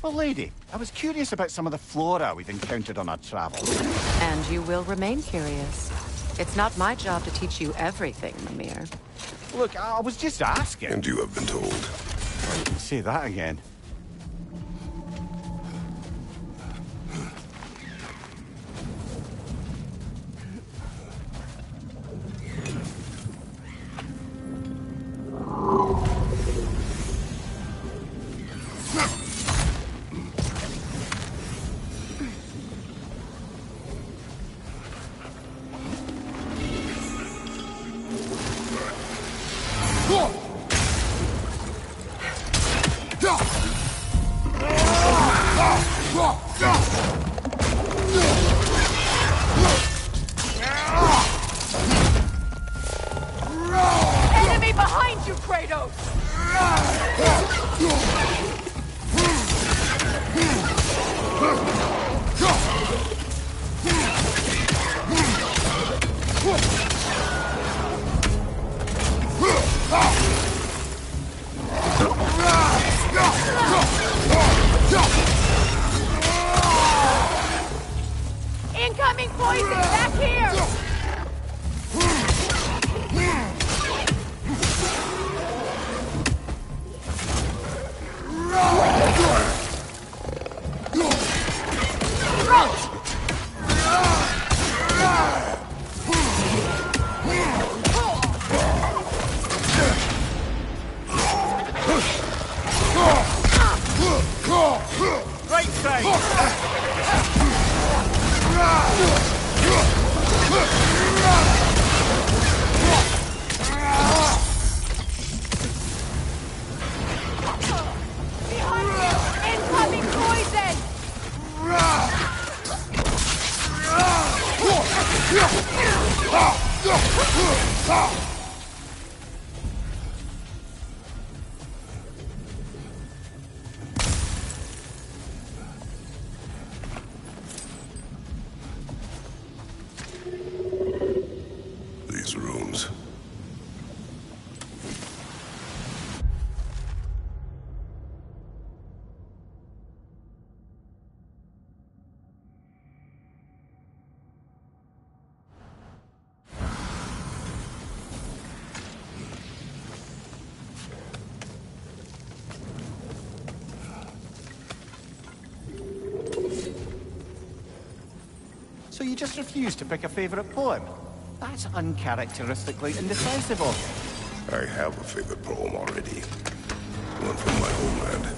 Well, lady, I was curious about some of the flora we've encountered on our travels. And you will remain curious. It's not my job to teach you everything, Mimir. Look, I was just asking. And you have been told. Say that again. Enemy behind you, Kratos! Incoming poison! Back here! Right side! Behind you! Incoming poison! These rooms. So you just refuse to pick a favorite poem? That's uncharacteristically indecisive of you. I have a favorite poem already. One from my homeland.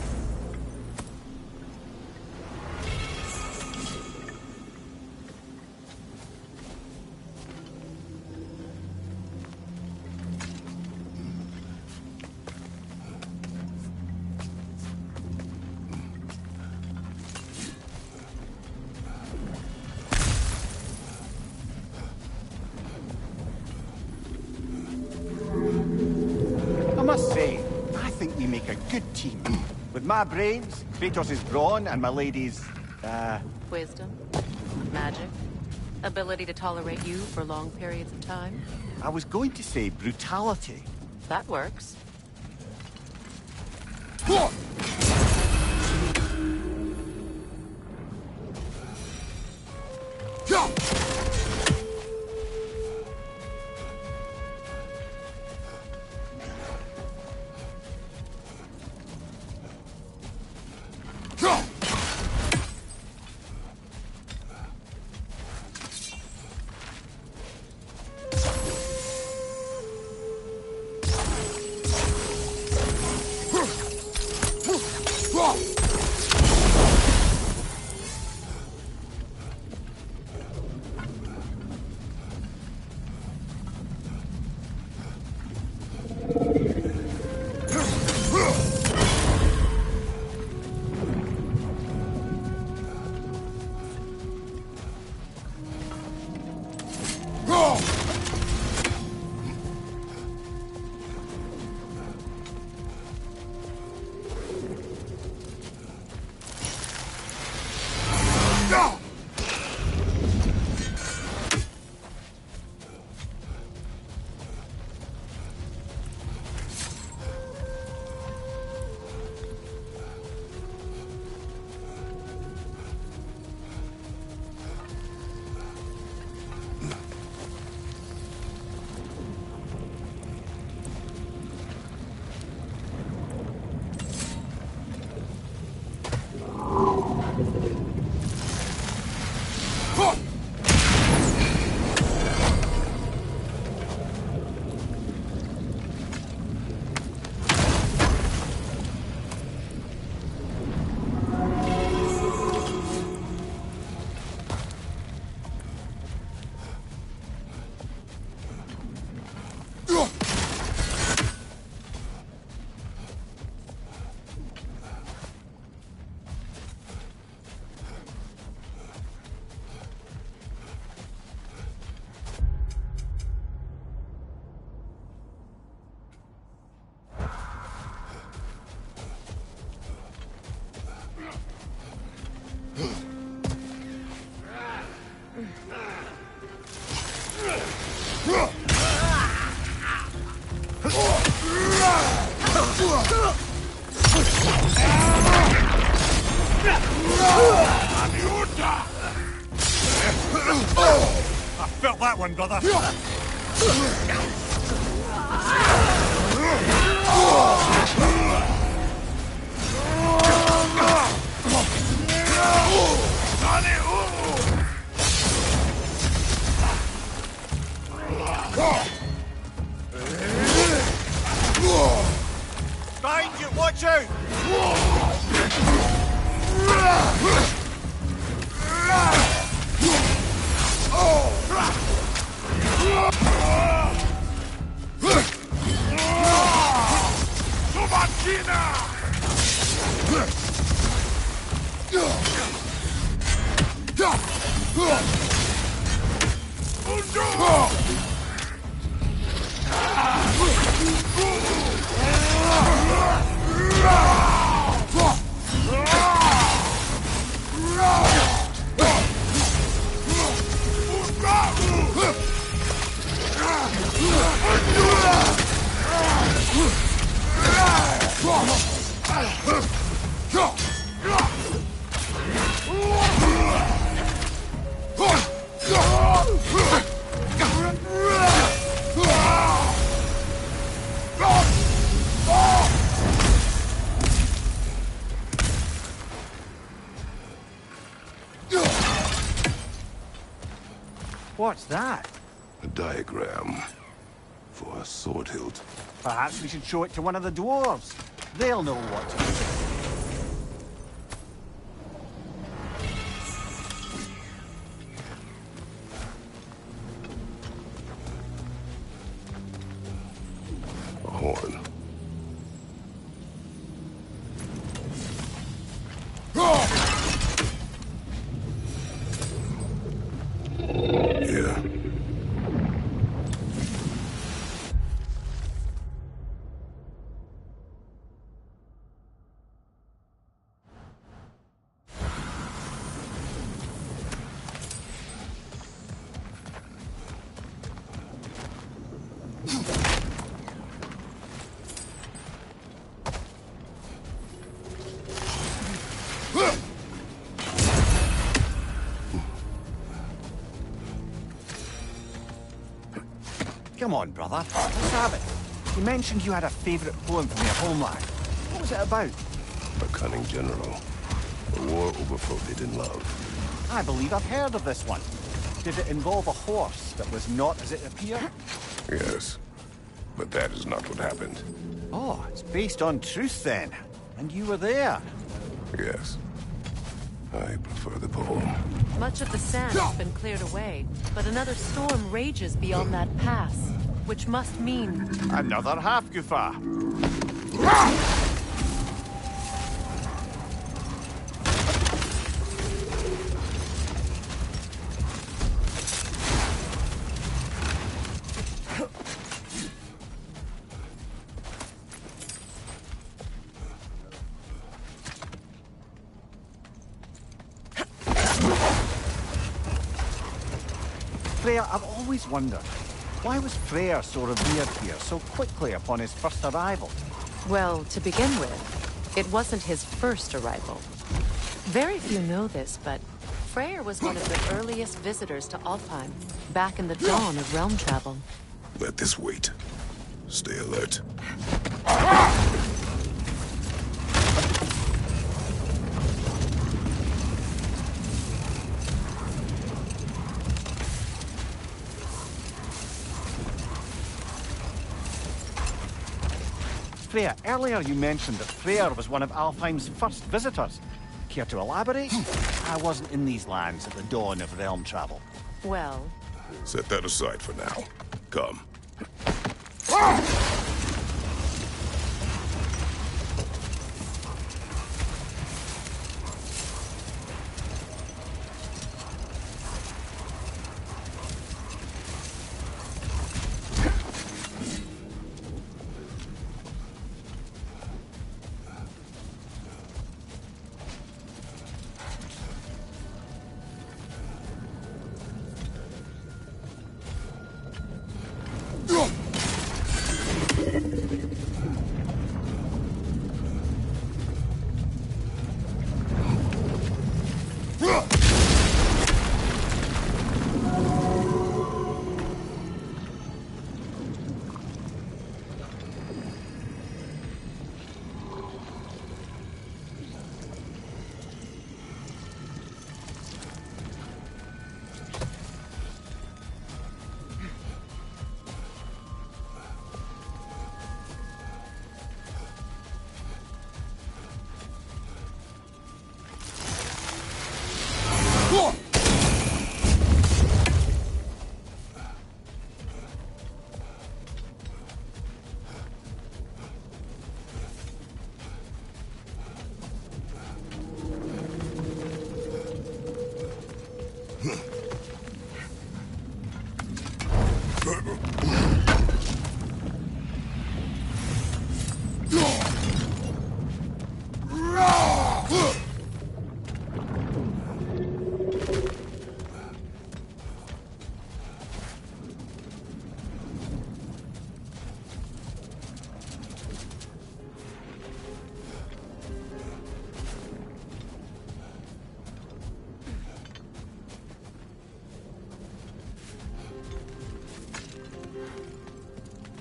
I must say, I think we make a good team. With my brains, Kratos' brawn, and my lady's, Wisdom, magic, ability to tolerate you for long periods of time. I was going to say brutality. That works. Felt that one, brother. Behind you, watch out! What's that? A diagram for a sword hilt. Perhaps we should show it to one of the dwarves. They'll know what to do. A horn. Yeah. Come on, brother. Let's have it. You mentioned you had a favourite poem from your homeland. What was it about? A cunning general. A war overfolded in love. I believe I've heard of this one. Did it involve a horse that was not as it appeared? Yes. But that is not what happened. Oh, it's based on truth then. And you were there. Yes. I prefer the poem. Much of the sand has been cleared away, but another storm rages beyond that pass, which must mean... Another half-goofa. Freya, I've always wondered, why was Freyr so revered here so quickly upon his first arrival? Well, to begin with, it wasn't his first arrival. Very few know this, but Freyr was one of the earliest visitors to Alfheim, back in the dawn of realm travel. Let this wait. Stay alert. Freya, earlier you mentioned that Freyr was one of Alfheim's first visitors. Care to elaborate? I wasn't in these lands at the dawn of realm travel. Well... Set that aside for now. Come.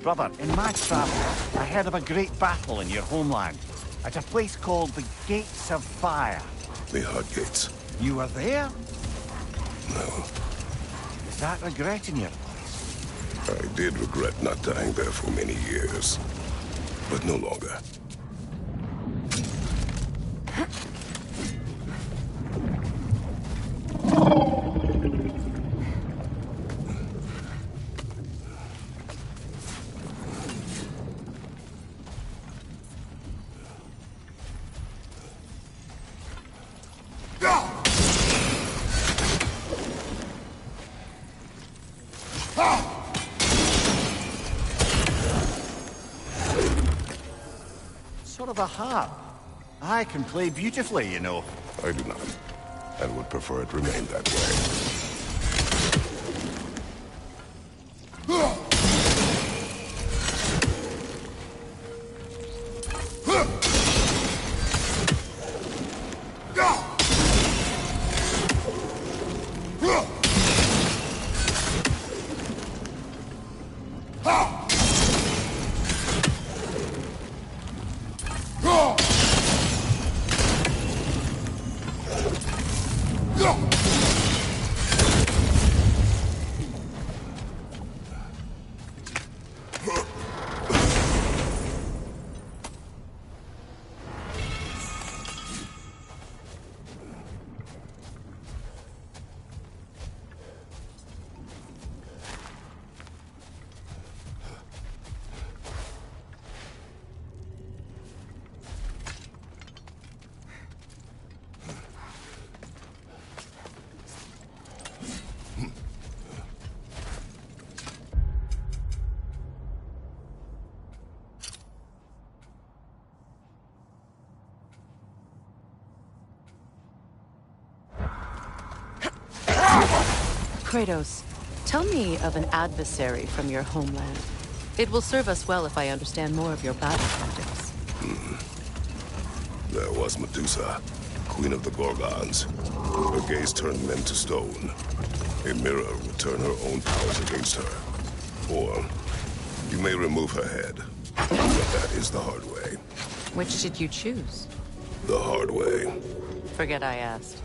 Brother, in my travels, I heard of a great battle in your homeland. At a place called the Gates of Fire. The Hot Gates. You were there? No. Is that regretting your place? I did regret not dying there for many years. But no longer. Sort of a harp. I can play beautifully, you know. I do not. And would prefer it remain that way. Kratos, tell me of an adversary from your homeland. It will serve us well if I understand more of your battle tactics. There was Medusa, queen of the Gorgons. Her gaze turned men to stone. A mirror would turn her own powers against her. Or, you may remove her head. But that is the hard way. Which did you choose? The hard way. Forget I asked.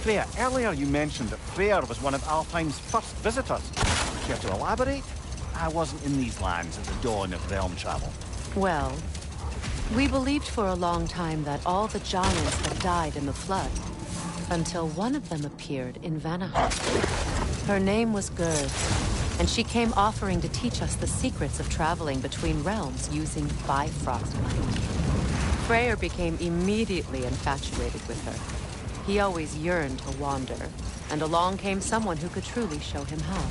Freya, earlier you mentioned that Freyr was one of Alfheim's first visitors. Care to elaborate? I wasn't in these lands at the dawn of realm travel. Well, we believed for a long time that all the giants had died in the flood, until one of them appeared in Vanaheim. Her name was Gerd, and she came offering to teach us the secrets of traveling between realms using Bifrost light. Freyr became immediately infatuated with her. He always yearned to wander, and along came someone who could truly show him how.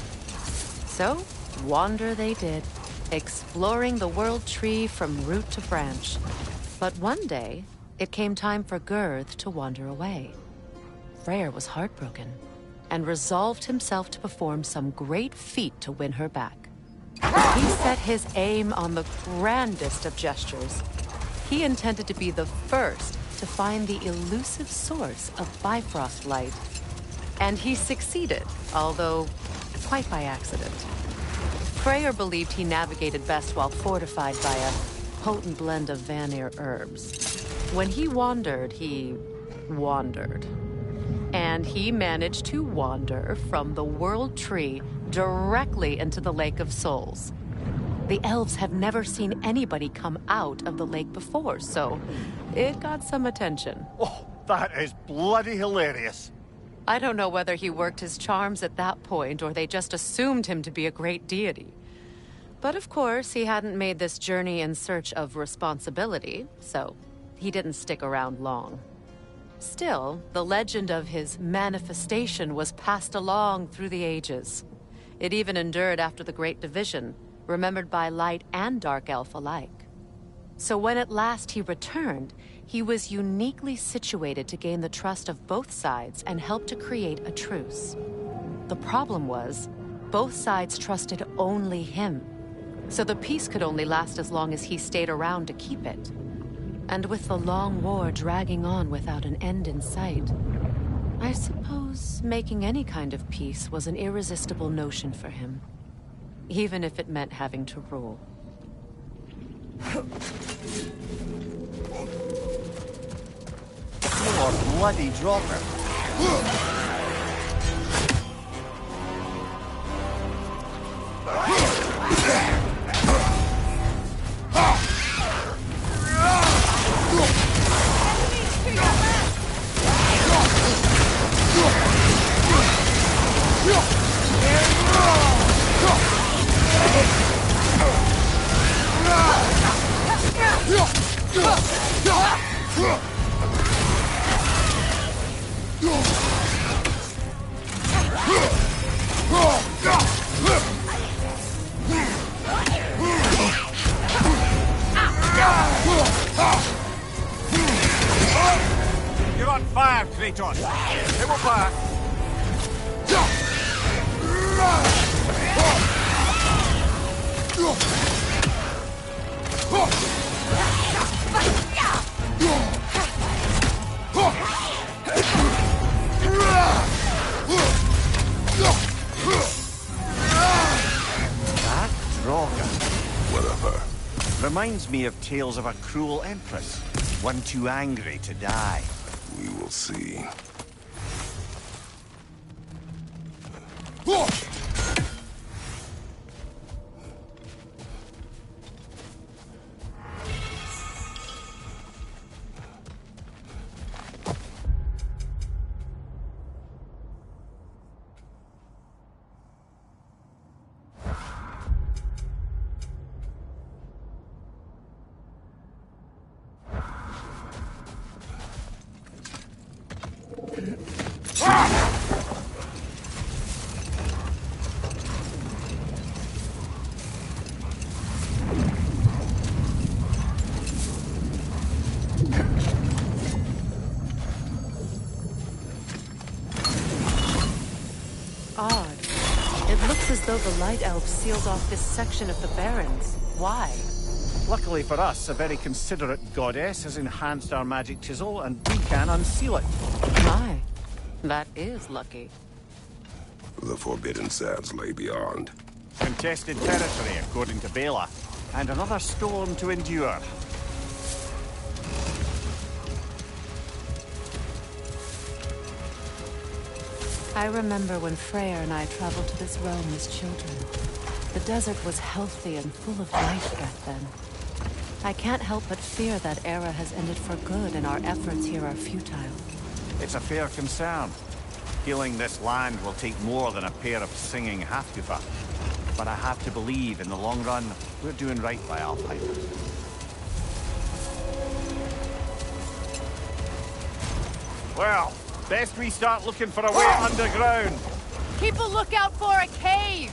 So, wander they did, exploring the world tree from root to branch. But one day, it came time for Girth to wander away. Freyr was heartbroken, and resolved himself to perform some great feat to win her back. He set his aim on the grandest of gestures. He intended to be the first to find the elusive source of Bifrost light. And he succeeded, although quite by accident. Freyr believed he navigated best while fortified by a potent blend of Vanir herbs. When he wandered, he wandered. And he managed to wander from the World Tree directly into the Lake of Souls. The elves have never seen anybody come out of the lake before, so it got some attention. Oh, that is bloody hilarious. I don't know whether he worked his charms at that point or they just assumed him to be a great deity. But of course, he hadn't made this journey in search of responsibility, so he didn't stick around long. Still, the legend of his manifestation was passed along through the ages. It even endured after the Great Division, remembered by Light and Dark Elf alike. So when at last he returned, he was uniquely situated to gain the trust of both sides and help to create a truce. The problem was, both sides trusted only him, so the peace could only last as long as he stayed around to keep it. And with the long war dragging on without an end in sight, I suppose making any kind of peace was an irresistible notion for him, even if it meant having to rule. More bloody dropper. You're on fire, Kratos. They will back. That Droga. Whatever. Reminds me of tales of a cruel empress, one too angry to die. We will see. Odd. It looks as though the Light Elves sealed off this section of the Barrens. Why? Luckily for us, a very considerate goddess has enhanced our magic chisel, and we can unseal it. My, that is lucky. The Forbidden Sands lay beyond. Contested territory, according to Bela, and another storm to endure. I remember when Freyr and I traveled to this realm as children. The desert was healthy and full of life back then. I can't help but fear that era has ended for good and our efforts here are futile. It's a fair concern. Healing this land will take more than a pair of singing Halfgoofer. But I have to believe, in the long run, we're doing right by Alfheim. Well, best we start looking for a way underground. Keep a lookout for a cave!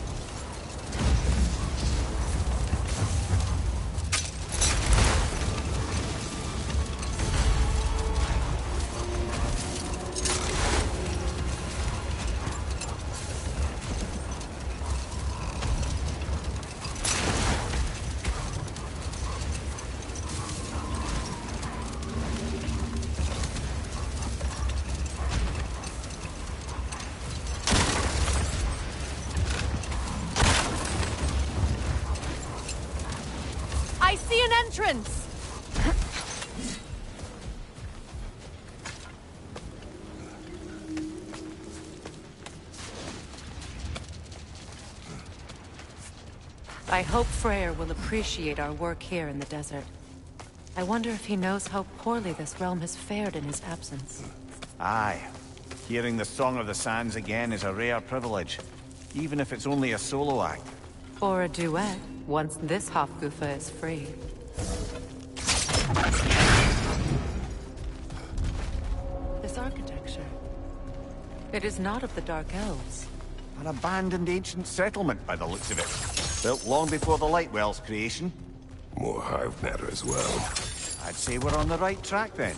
I see an entrance! I hope Freyr will appreciate our work here in the desert. I wonder if he knows how poorly this realm has fared in his absence. Aye. Hearing the Song of the Sands again is a rare privilege, even if it's only a solo act. Or a duet, once this Hofgufa is free. This architecture. It is not of the Dark Elves. An abandoned ancient settlement by the looks of it. Built long before the Lightwell's creation. More hive matter as well. I'd say we're on the right track then.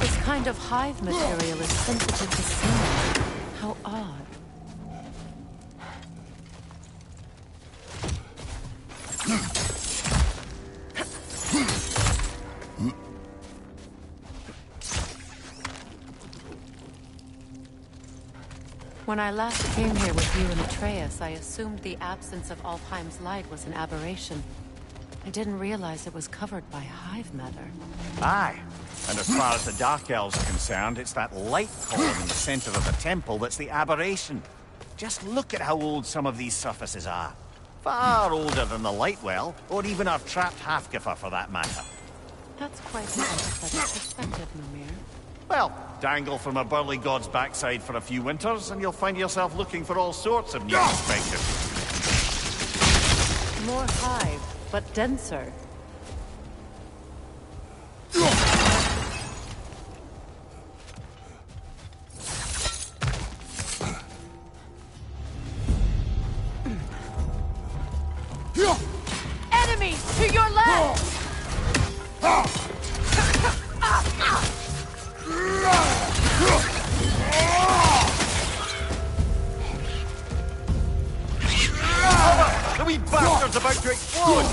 This kind of hive material is sensitive to sound. How odd. When I last came here with you and Atreus, I assumed the absence of Alfheim's light was an aberration. I didn't realize it was covered by hive matter. Aye. And as far as the Dark Elves are concerned, it's that light column in the center of the temple that's the aberration. Just look at how old some of these surfaces are. Far older than the Lightwell, or even our trapped Halfgoofer for that matter. That's quite an empathetic perspective, Mimir. Well, dangle from a burly god's backside for a few winters, and you'll find yourself looking for all sorts of new perspectives. More hive, but denser. Enemy to your left! The wee bastard's about to explode!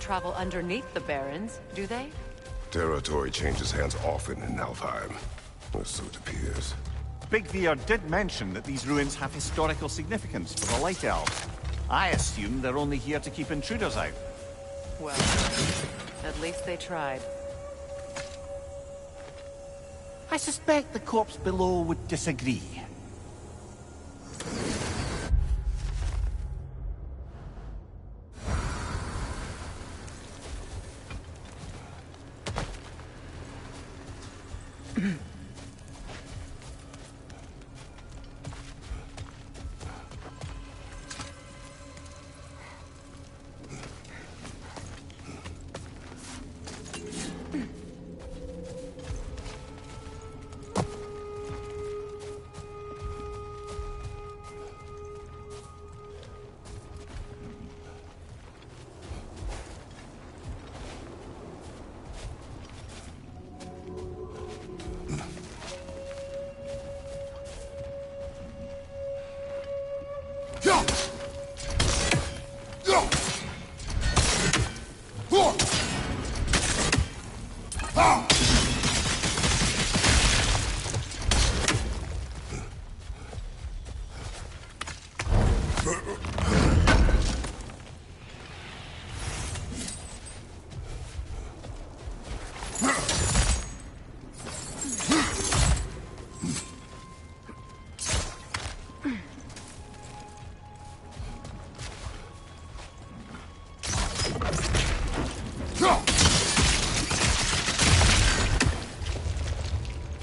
travel underneath the Barrens, do they? Territory changes hands often in Alfheim. Or so it appears. Big Veer did mention that these ruins have historical significance for the Light Elves. I assume they're only here to keep intruders out. Well, at least they tried. I suspect the corpse below would disagree.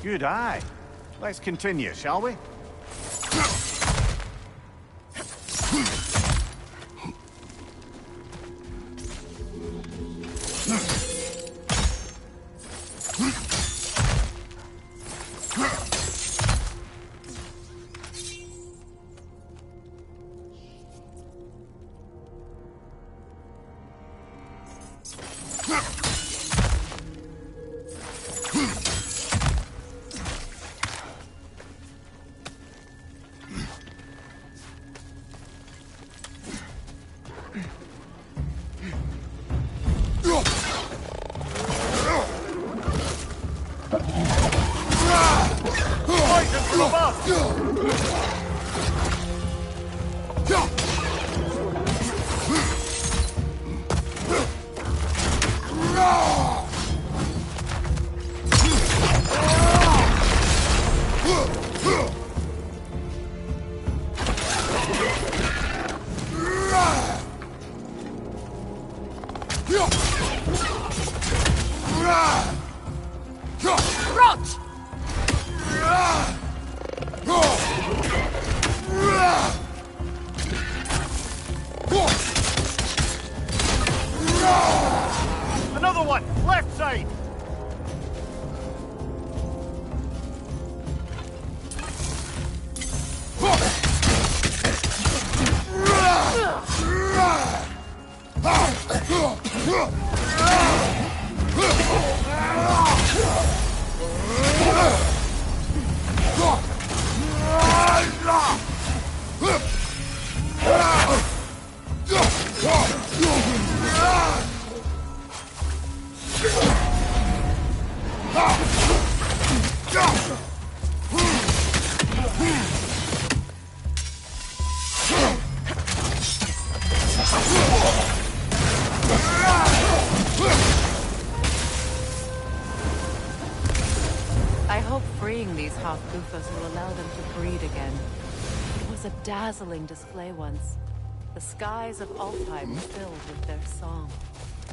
Good eye. Let's continue, shall we? Another one! Left side! Will allow them to breed again. It was a dazzling display once. The skies of Alfheim filled with their song.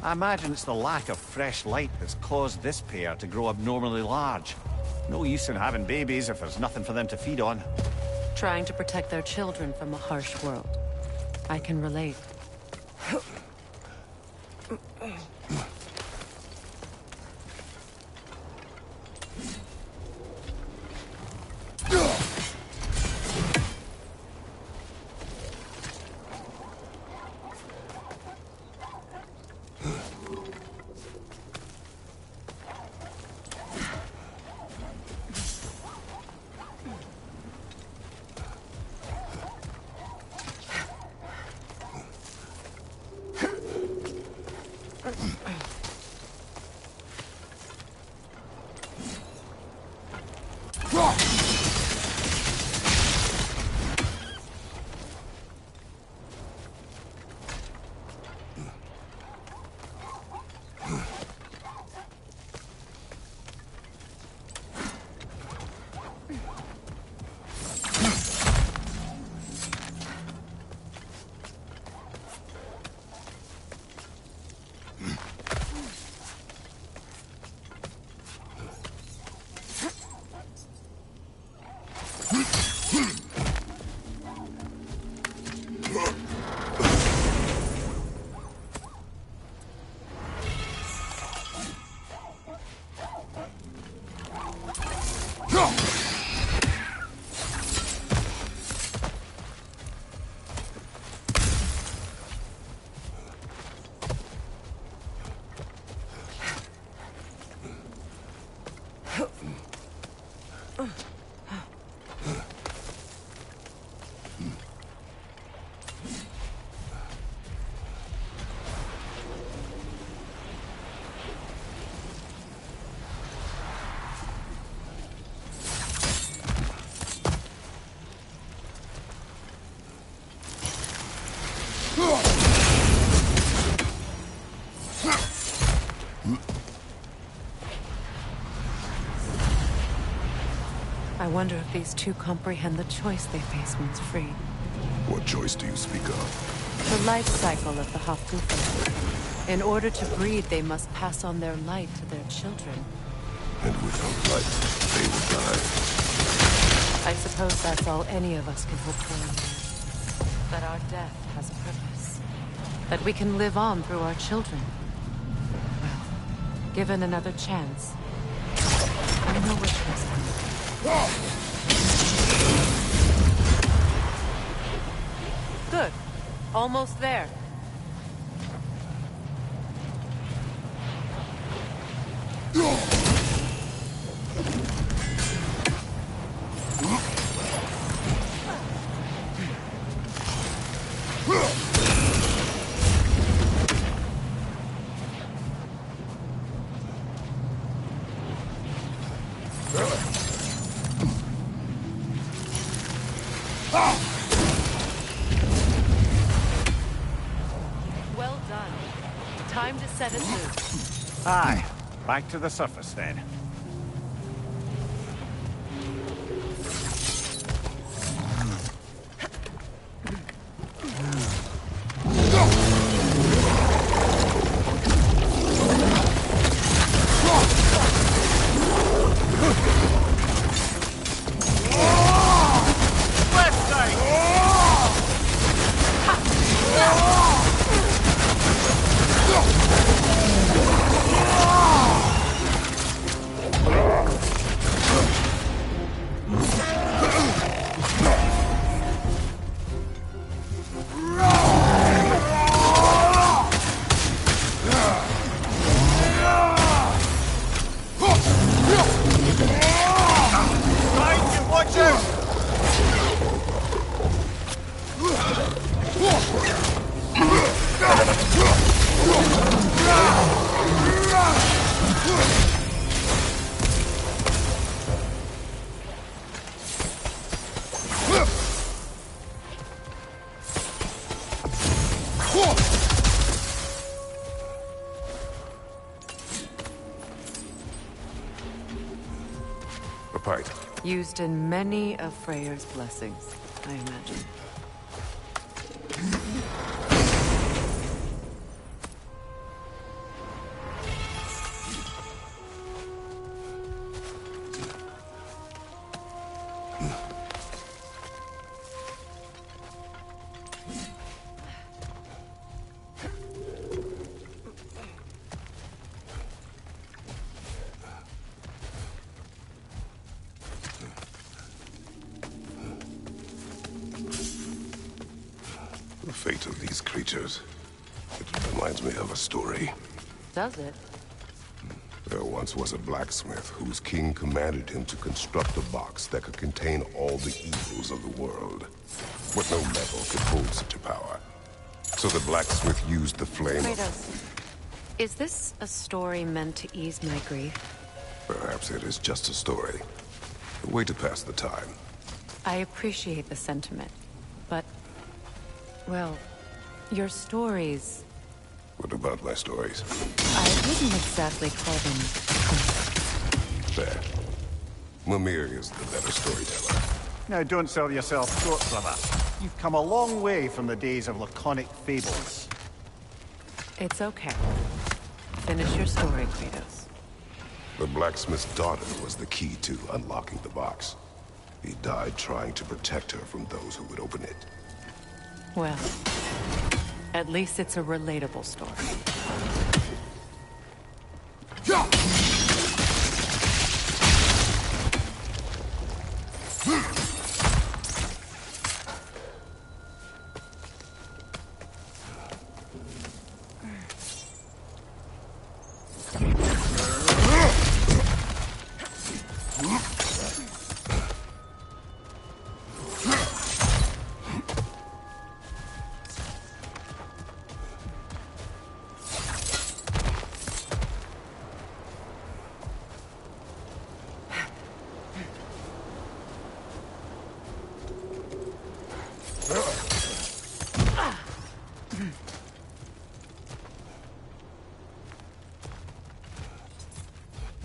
I imagine it's the lack of fresh light that's caused this pair to grow abnormally large. No use in having babies if there's nothing for them to feed on. Trying to protect their children from a harsh world. I can relate. I wonder if these two comprehend the choice they face once freed. What choice do you speak of? The life cycle of the Hofgufen. In order to breed, they must pass on their light to their children. And without light, they will die. I suppose that's all any of us can hope for. That our death has purpose. That we can live on through our children. Well, given another chance, I know which was. Good. Almost there. Well done. Time to set it loose. Aye. Back to the surface then. A pipe. Used in many of Freyr's blessings, I imagine. The fate of these creatures. It reminds me of a story. Does it? There once was a blacksmith whose king commanded him to construct a box that could contain all the evils of the world. But no metal could hold such a power. So the blacksmith used the flame Kratos, is this a story meant to ease my grief? Perhaps it is just a story. A way to pass the time. I appreciate the sentiment, but... well, your stories... What about my stories? I wouldn't exactly call them... There. Mimir is the better storyteller. Now don't sell yourself short, brother. You've come a long way from the days of laconic fables. It's okay. Finish your story, Kratos. The blacksmith's daughter was the key to unlocking the box. He died trying to protect her from those who would open it. Well, at least it's a relatable story.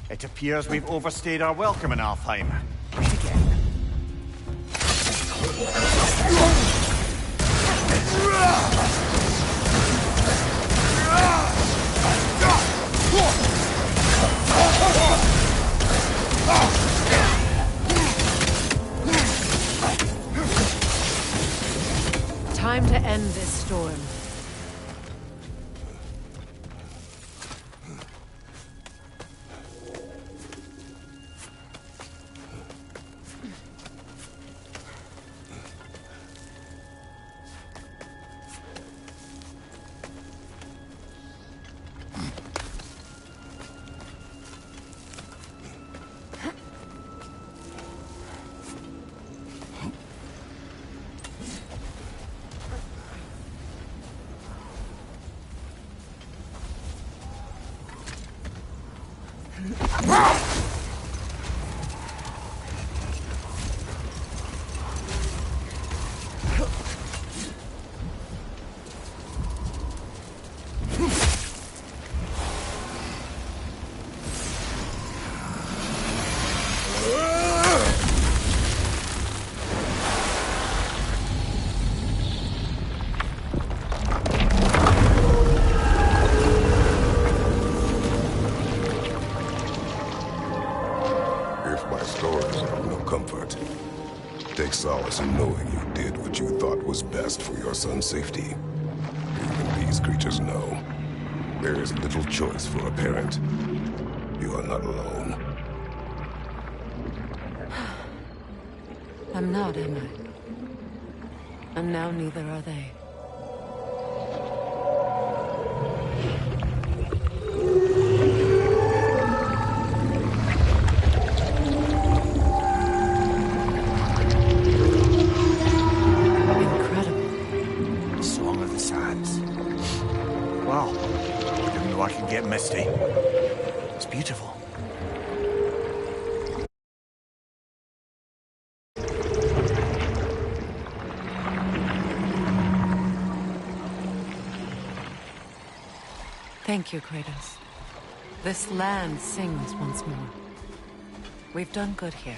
It appears we've overstayed our welcome in Alfheim. Wait again. Time to end this storm. Take solace in knowing you did what you thought was best for your son's safety. Even these creatures know. There is little choice for a parent. You are not alone. I'm not, am I? And now neither are they. Misty. It's beautiful. Thank you, Kratos. This land sings once more. We've done good here.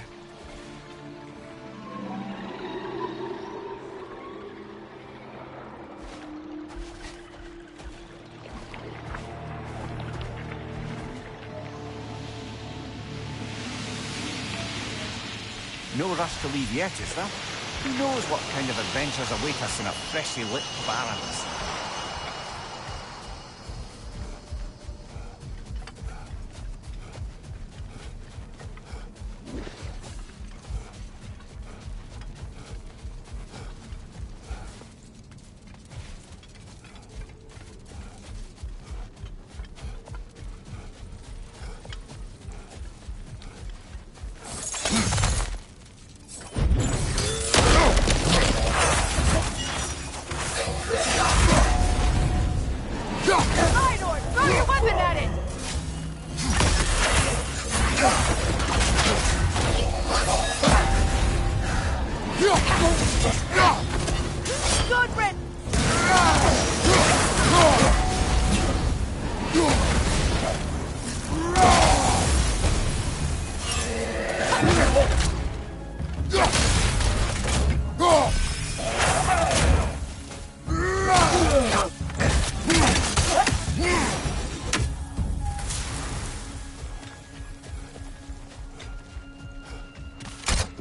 No rush to leave yet, is there? Who knows what kind of adventures await us in our freshly lit barrens?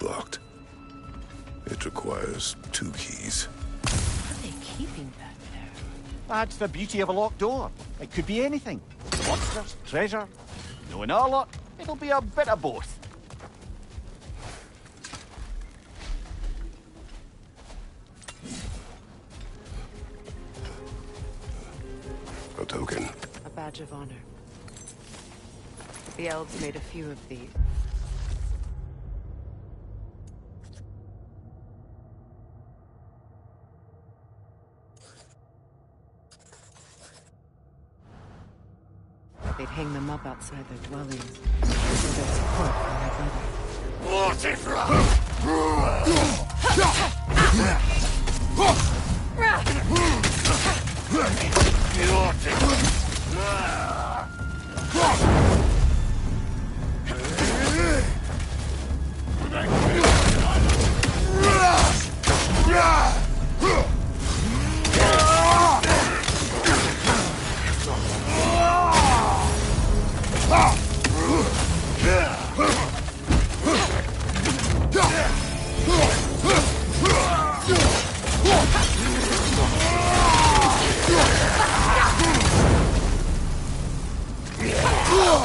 Locked. It requires 2 keys. What are they keeping back there? That's the beauty of a locked door. It could be anything. Monsters, treasure. Knowing our luck, it'll be a bit of both. A token. A badge of honor. The elves made a few of these. They'd hang them up outside their dwellings, to show their support for my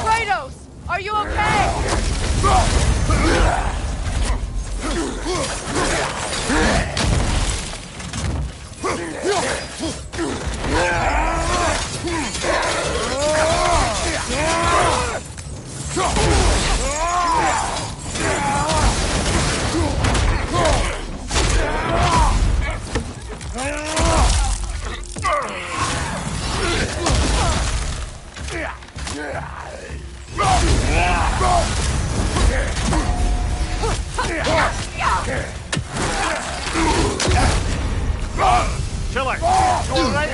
Kratos! Are you okay? Killer! You all right?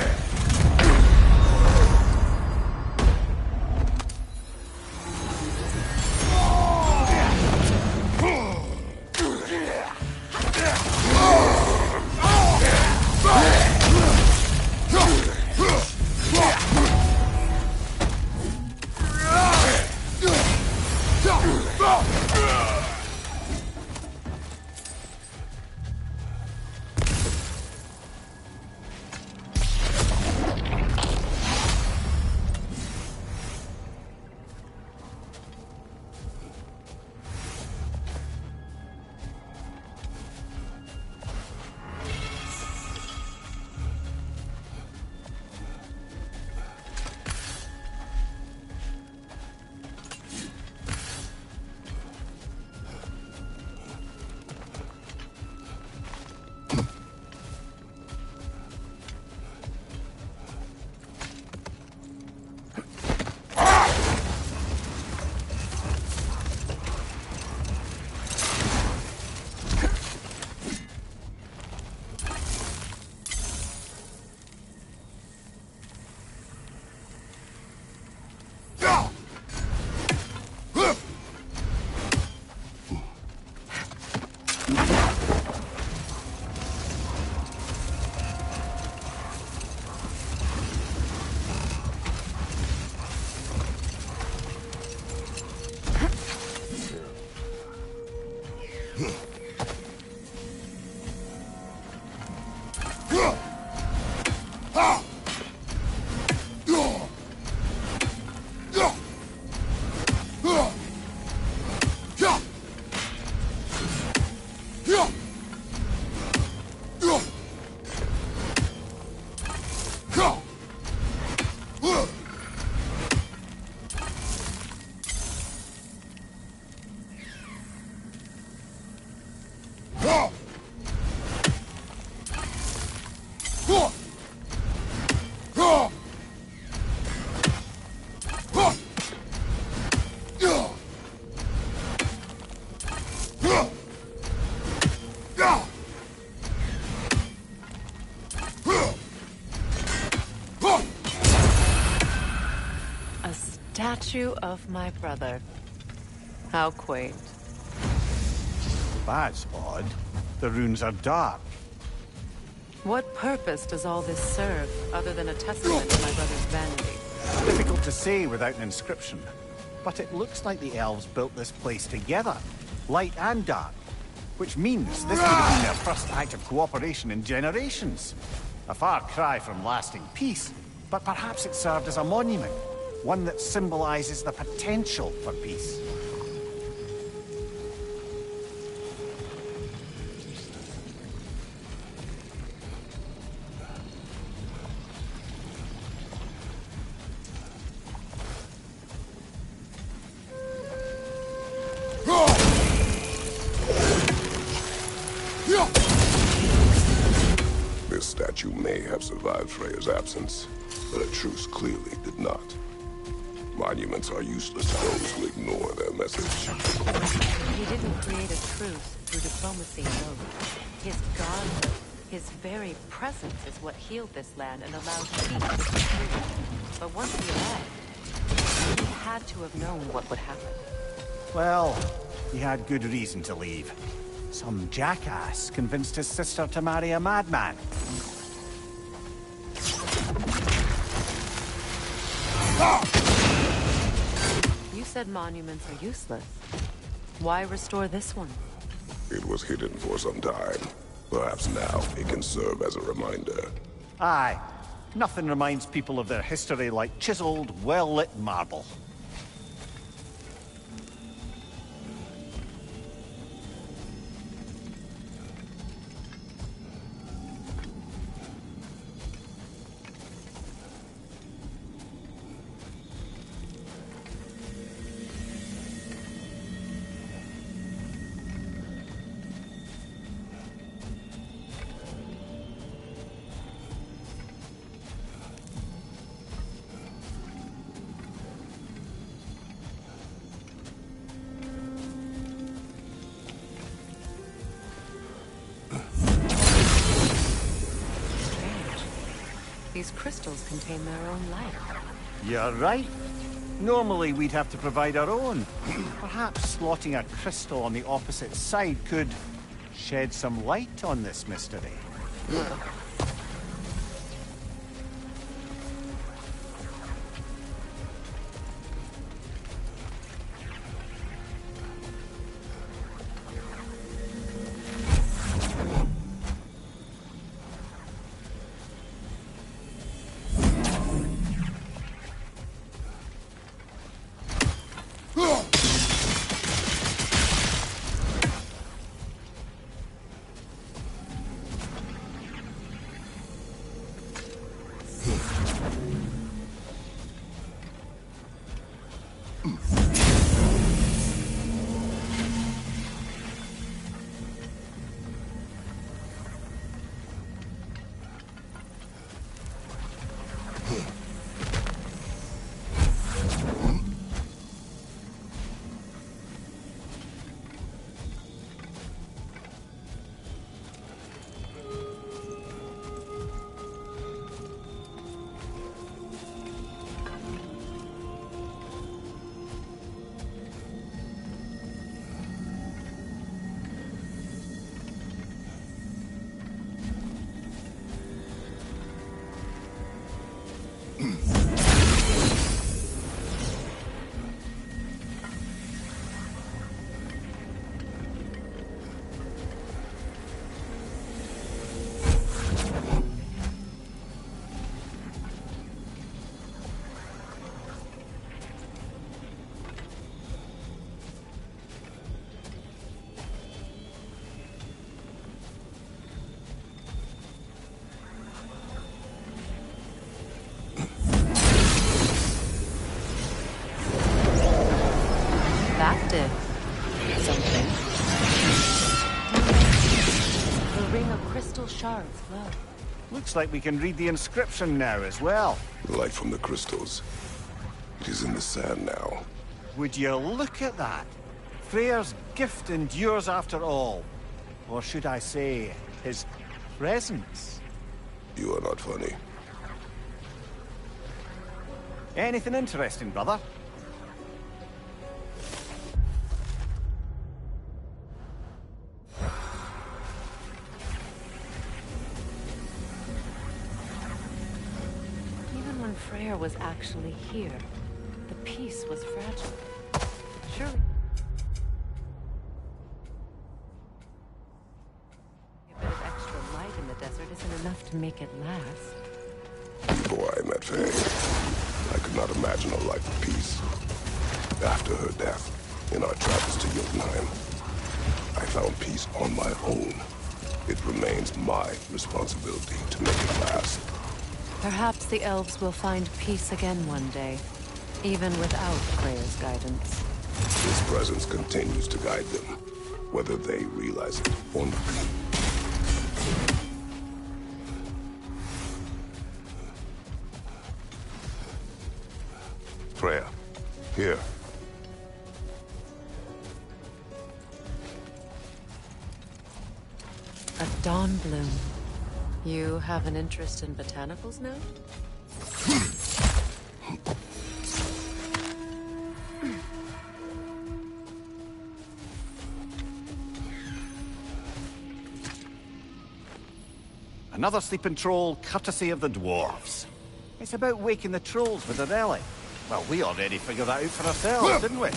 Statue of my brother. How quaint. That's odd. The runes are dark. What purpose does all this serve, other than a testament to my brother's vanity? Difficult to say without an inscription. But it looks like the elves built this place together. Light and dark. which means this would have been their first act of cooperation in generations. A far cry from lasting peace, but perhaps it served as a monument, one that symbolizes the potential for peace. This statue may have survived Freya's absence, but a truce clearly did not. Monuments are useless to those who ignore their message. He didn't create a truce through diplomacy alone. His god, his very presence is what healed this land and allowed peace to continue. But once he left, he had to have known what would happen. Well, he had good reason to leave. Some jackass convinced his sister to marry a madman. You said monuments are useless. Why restore this one? It was hidden for some time. Perhaps now it can serve as a reminder. Aye. Nothing reminds people of their history like chiseled, well-lit marble. These crystals contain their own light. You're right. Normally we'd have to provide our own. Perhaps slotting a crystal on the opposite side could shed some light on this mystery. That did something. The ring of crystal shards glow. Looks like we can read the inscription now as well. Light from the crystals. It is in the sand now. Would you look at that? Freyr's gift endures after all. Or should I say, his presence. You are not funny. Anything interesting, brother? Even when Freyr was actually here, the peace was fragile. Surely... desert isn't enough to make it last. Before I met Faye, I could not imagine a life of peace. After her death, in our travels to Jotunheim, I found peace on my own. It remains my responsibility to make it last. Perhaps the elves will find peace again one day, even without Freya's guidance. His presence continues to guide them, whether they realize it or not. Freya, here. A dawn bloom. You have an interest in botanicals now? Another sleeping troll, courtesy of the dwarves. It's about waking the trolls with a relic. Well, we already figured that out for ourselves, didn't we?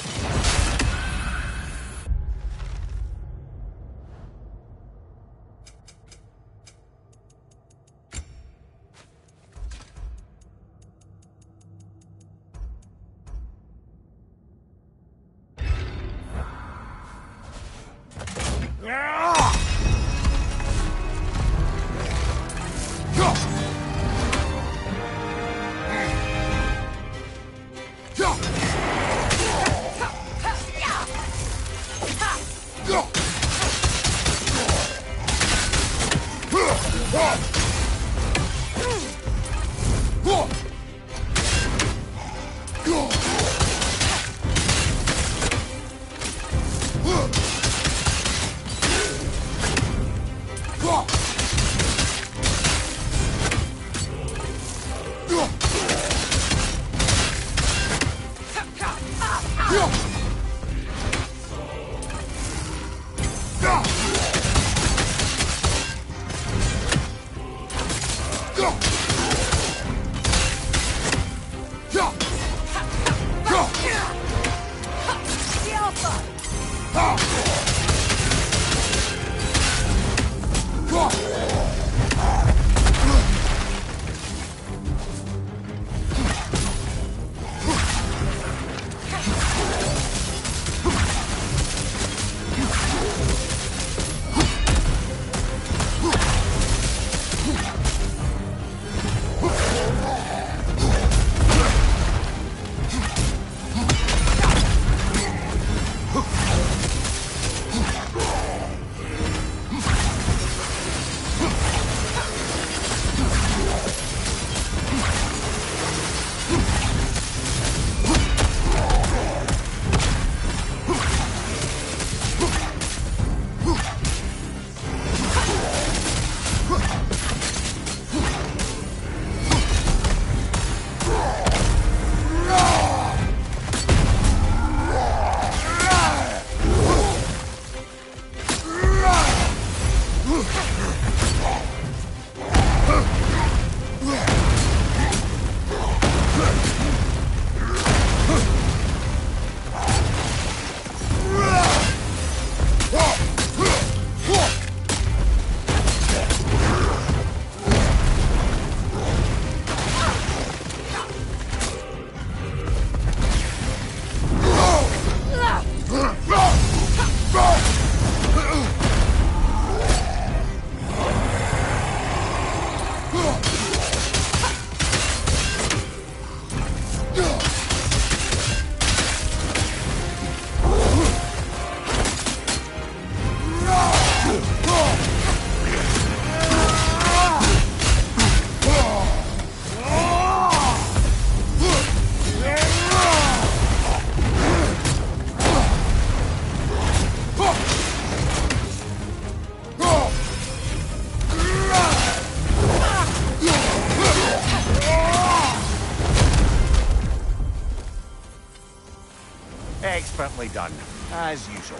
Expertly done, as usual.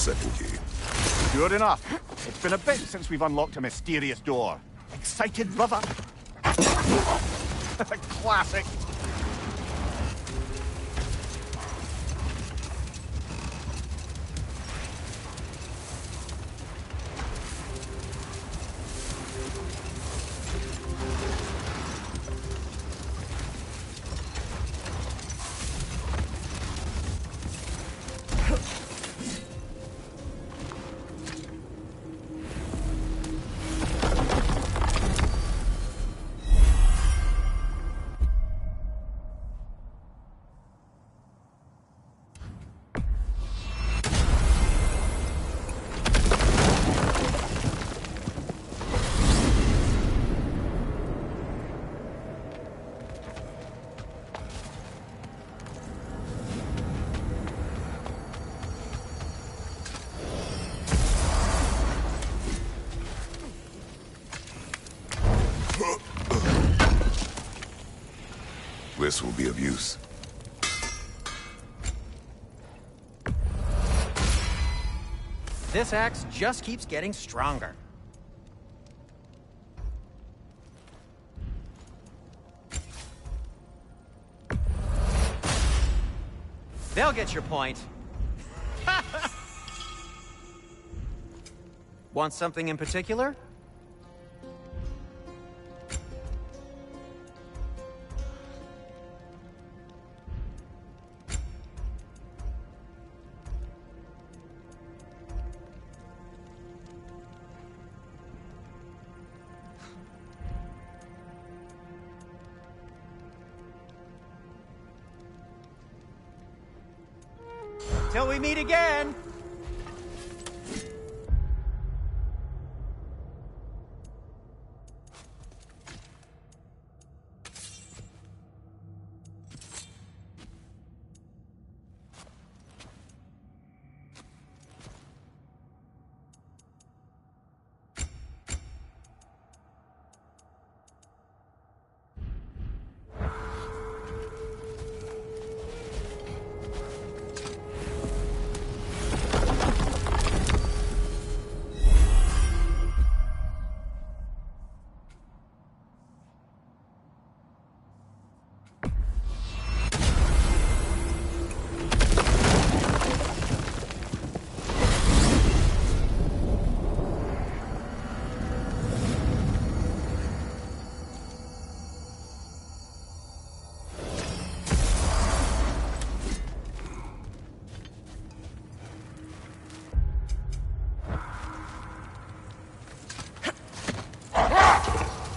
second key. Sure enough. It's been a bit since we've unlocked a mysterious door. Excited, brother? Classic. This will be of use. This axe just keeps getting stronger. They'll get your point. Want something in particular? Till we meet again!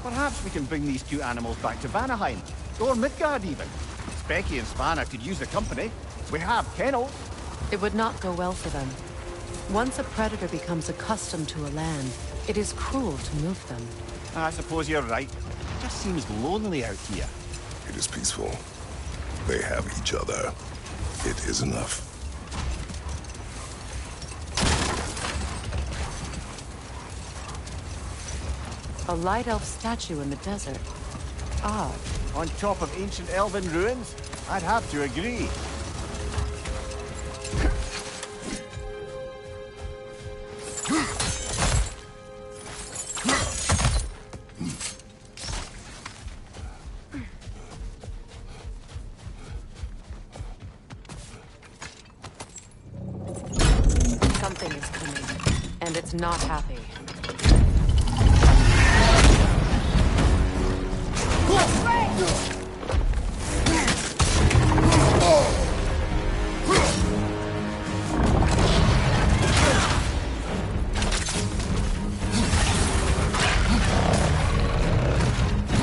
Perhaps we can bring these two animals back to Vanaheim, or Midgard even. Specky and Spanner could use the company. We have kennels. It would not go well for them. Once a predator becomes accustomed to a land, it is cruel to move them. I suppose you're right. It just seems lonely out here. It is peaceful. They have each other. It is enough. A light elf statue in the desert. Odd. On top of ancient elven ruins? I'd have to agree. Something is coming, and it's not happy.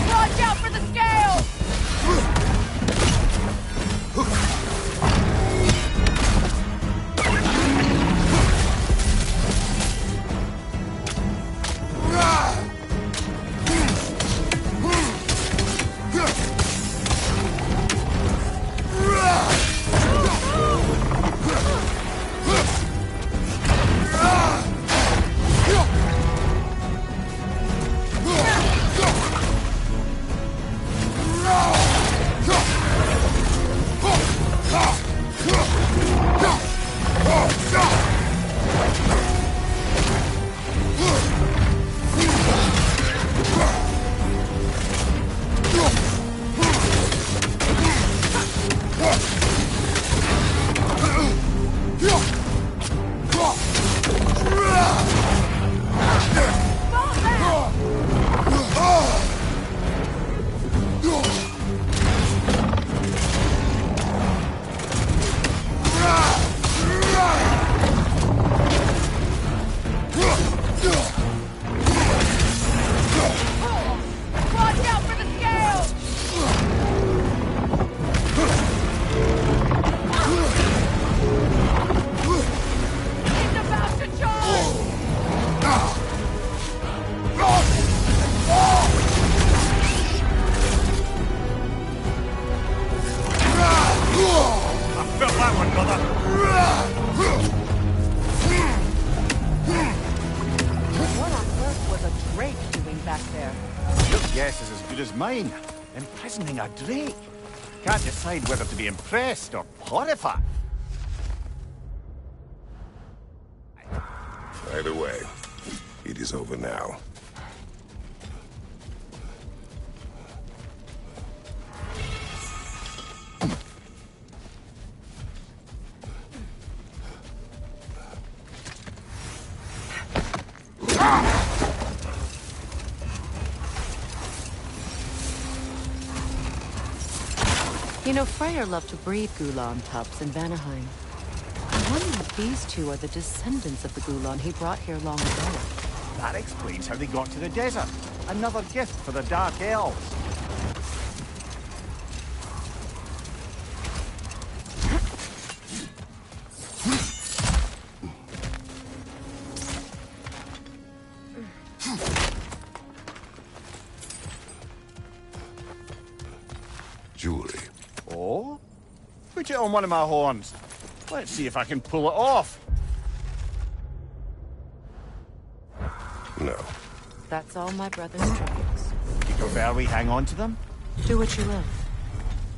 Watch out for the scales! about that one, brother. What on earth was a drake doing back there? Your guess is as good as mine. Imprisoning a drake. Can't decide whether to be impressed or horrified. Either way, it is over now. You know, Freyr loved to breed Gulan pups in Vanaheim. I wonder if these two are the descendants of the Gulan he brought here long ago. That explains how they got to the desert. Another gift for the Dark Elves. Jewelry. Oh? Put it on one of my horns. Let's see if I can pull it off. No. That's all my brother's tributes. You prefer we hang on to them? Do what you will.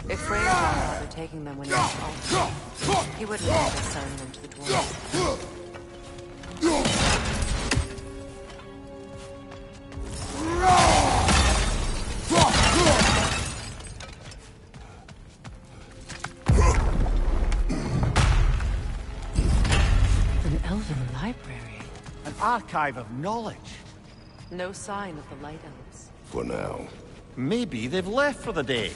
If Freyr didn't bother taking them when he was old, he wouldn't bother selling them to the dwarves. An elven library. An archive of knowledge. No sign of the Light Elves. For now. Maybe they've left for the day,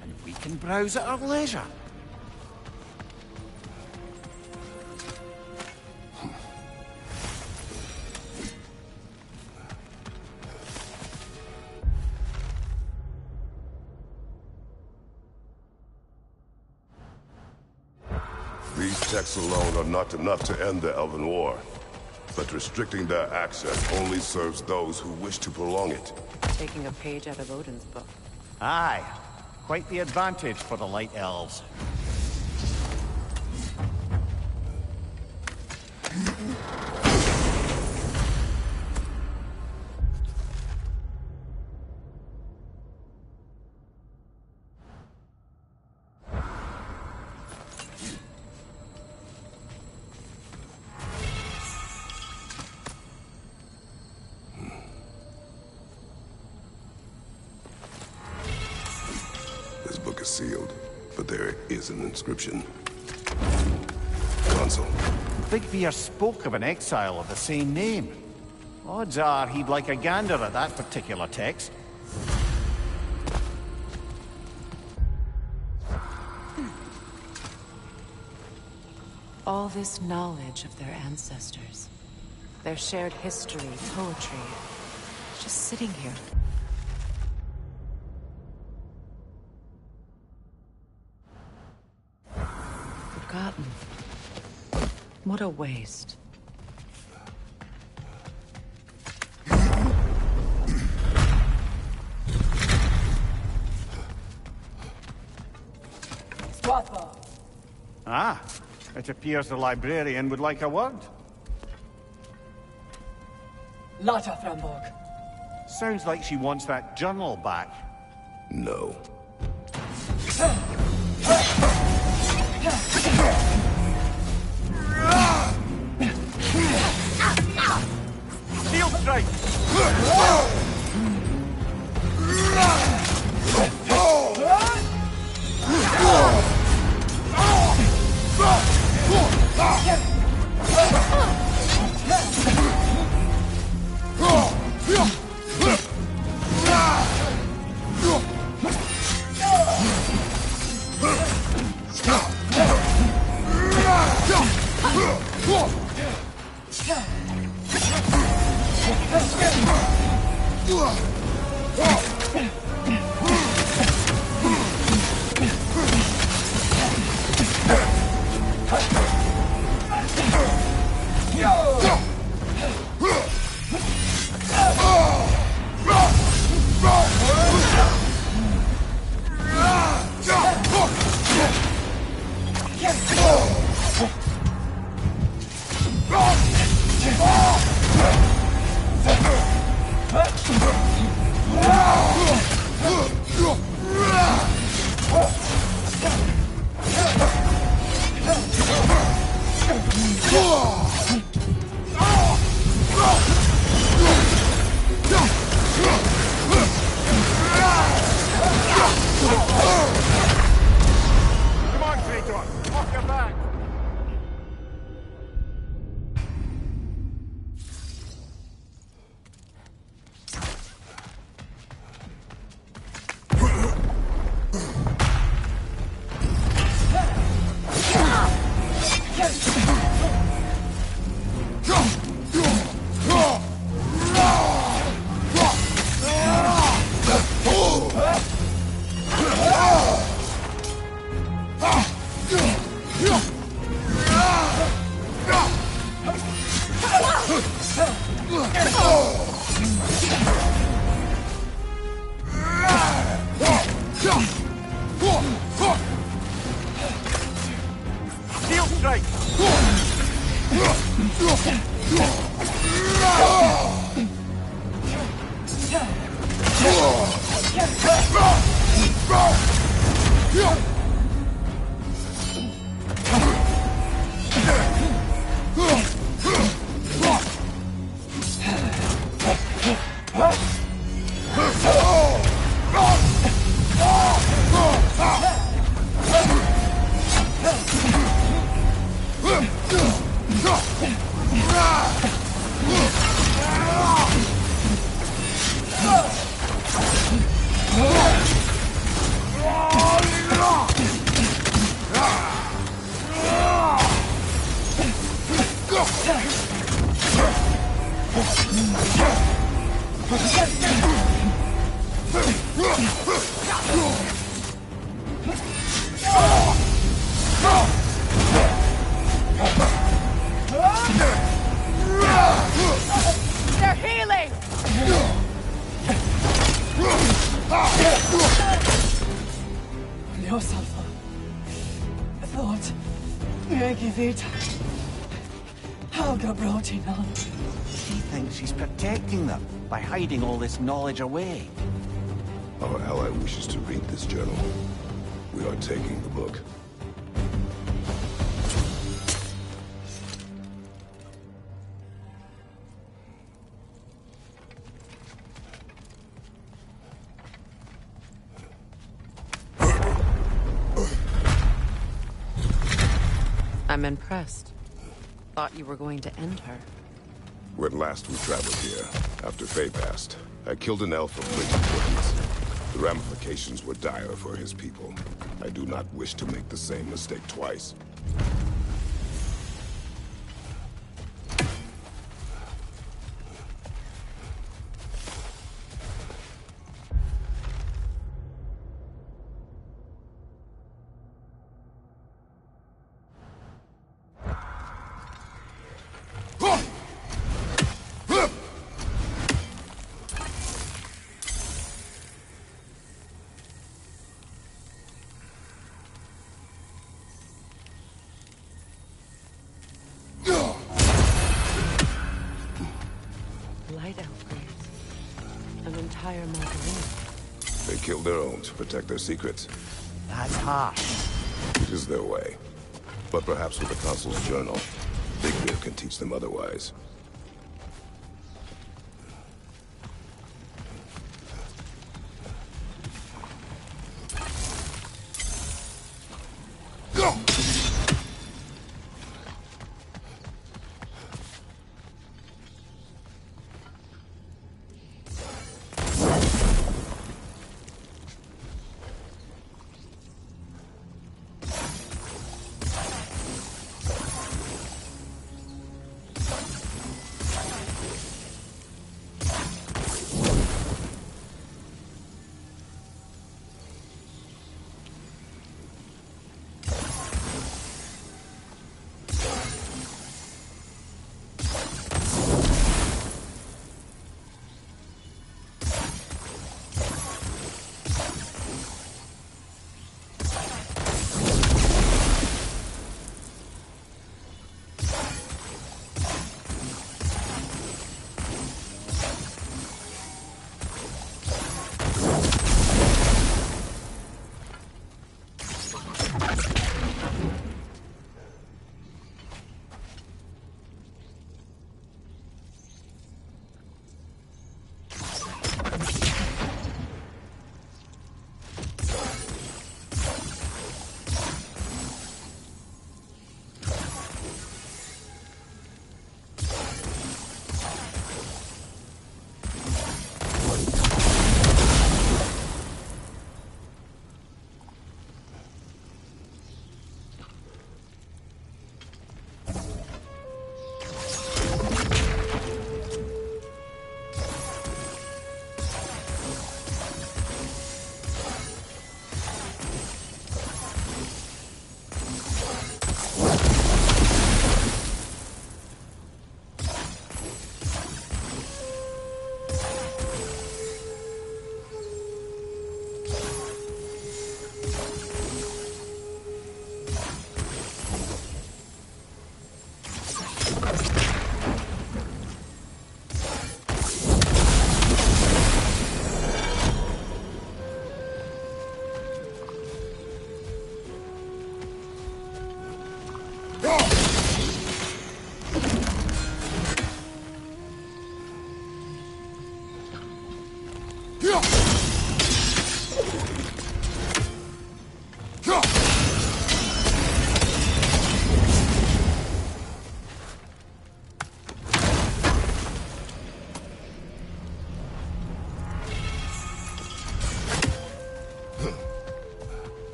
and we can browse at our leisure. These texts alone are not enough to end the Elven War. But restricting their access only serves those who wish to prolong it. Taking a page out of Odin's book. Aye. Quite the advantage for the Light Elves. This book is sealed, but there is an inscription. Consul. Big Bear spoke of an exile of the same name. Odds are he'd like a gander at that particular text. All this knowledge of their ancestors, their shared history, poetry, just sitting here. Forgotten. What a waste. Swatha. Ah, it appears the librarian would like a word. Lata Framborg. Sounds like she wants that journal back. No. Field strike! Steel strike! They're healing! Yourself. I thought Megivita. Helga brought him on. She thinks she's protecting them by hiding all this knowledge away. Our ally wishes to read this journal. We are taking the book. I'm impressed. Thought you were going to end her. When last we traveled here, after Faye passed, I killed an elf of great importance. The ramifications were dire for his people. I do not wish to make the same mistake twice. Light elf graves. An entire mausoleum. They killed their own to protect their secrets. That's harsh. It is their way. But perhaps with the Consul's journal, Bigbear can teach them otherwise.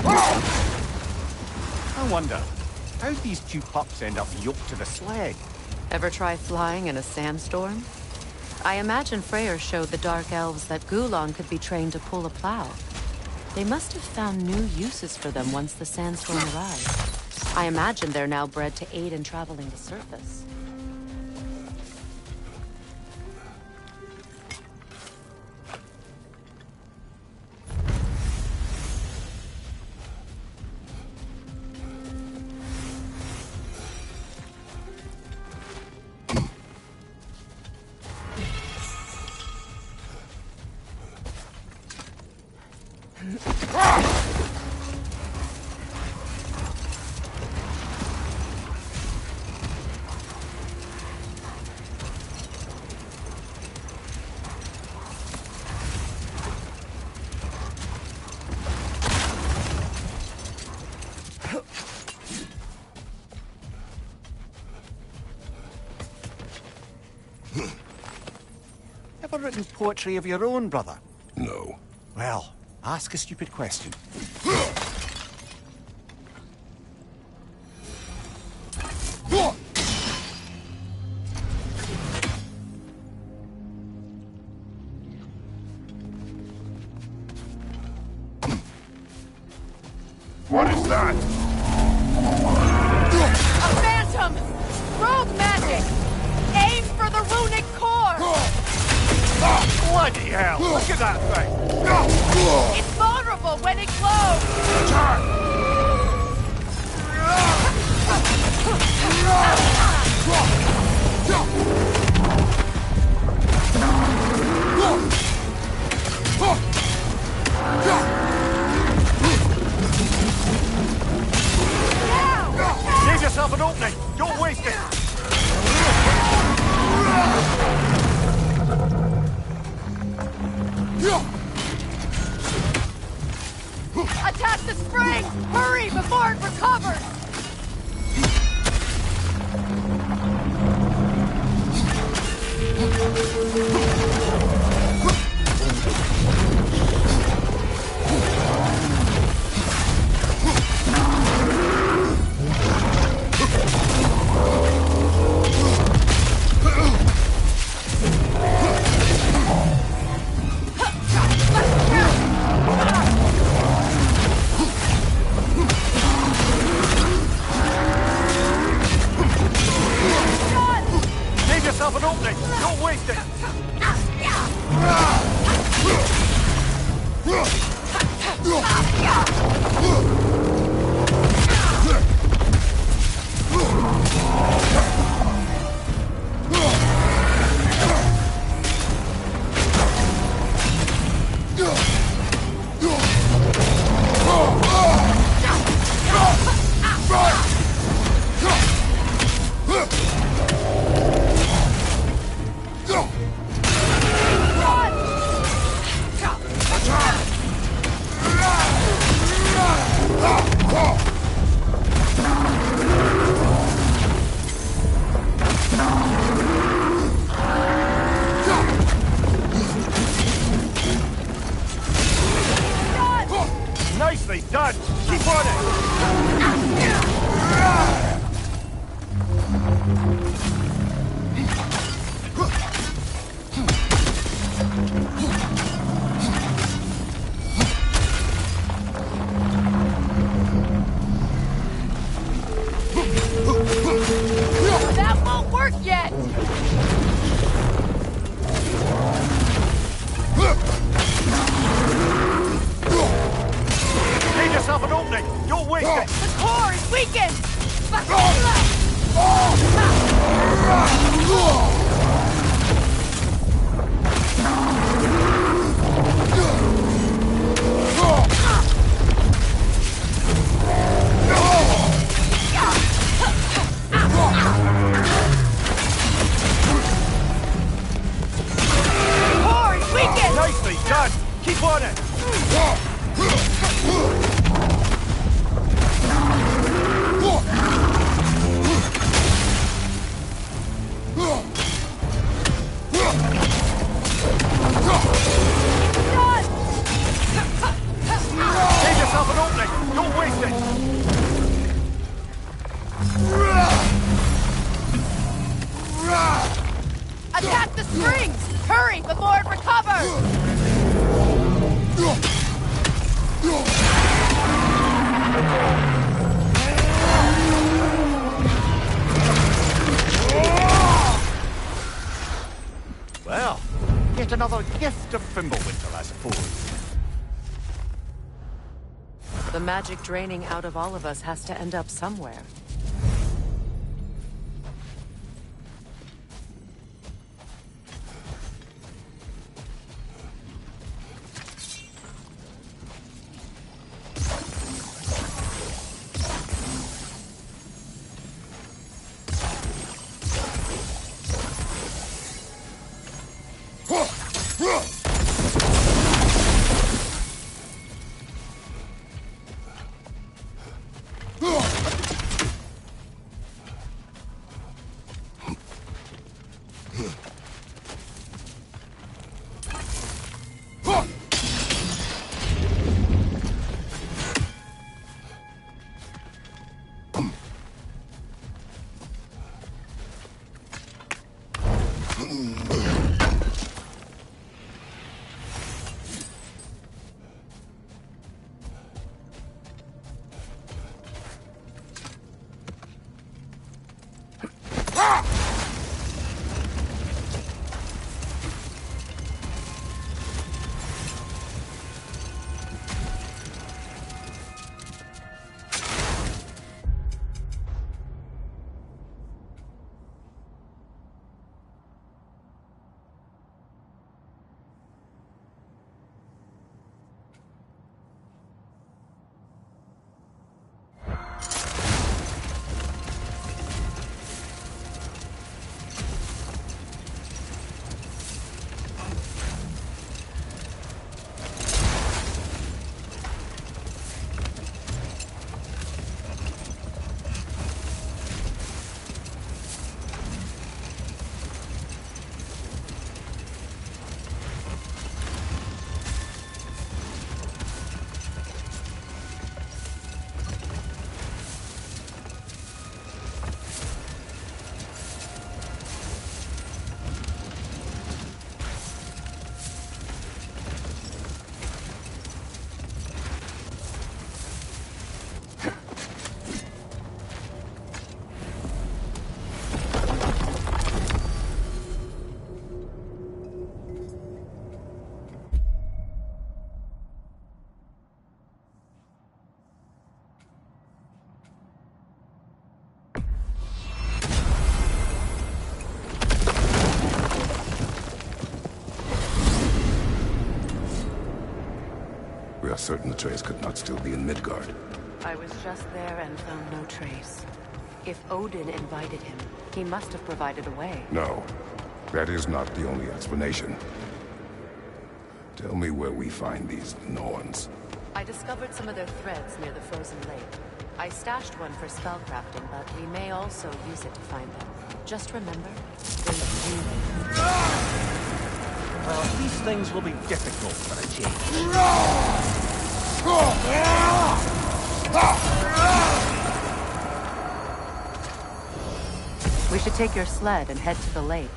I wonder, how'd these two pups end up yoked to the sled? Ever try flying in a sandstorm? I imagine Freyr showed the Dark Elves that Gulon could be trained to pull a plow. They must have found new uses for them once the sandstorm arrived. I imagine they're now bred to aid in traveling the surface. Ever written poetry of your own, brother? No. Well, ask a stupid question. What is that? A phantom! Rogue magic! Aim for the runic core! Bloody hell! Look at that thing! It's vulnerable when it glows! Give yourself an opening! Don't waste it! Attack the spring! Hurry before it recovers! Give yourself an opening! Don't waste it! Nicely done! Keep on it! That won't work yet! Give yourself an opening! Don't waste it! The core is weakened! Core is weakened! Nicely done! Keep on it! another gift of Fimbulwinter, I suppose. The magic draining out of all of us has to end up somewhere. We are certain the trace could not still be in Midgard. I was just there and found no trace. If Odin invited him, he must have provided a way. No, that is not the only explanation. Tell me where we find these Norns. I discovered some of their threads near the frozen lake. I stashed one for spellcrafting, but we may also use it to find them. Just remember, they really... Well, these things will be difficult for a change. We should take your sled and head to the lake.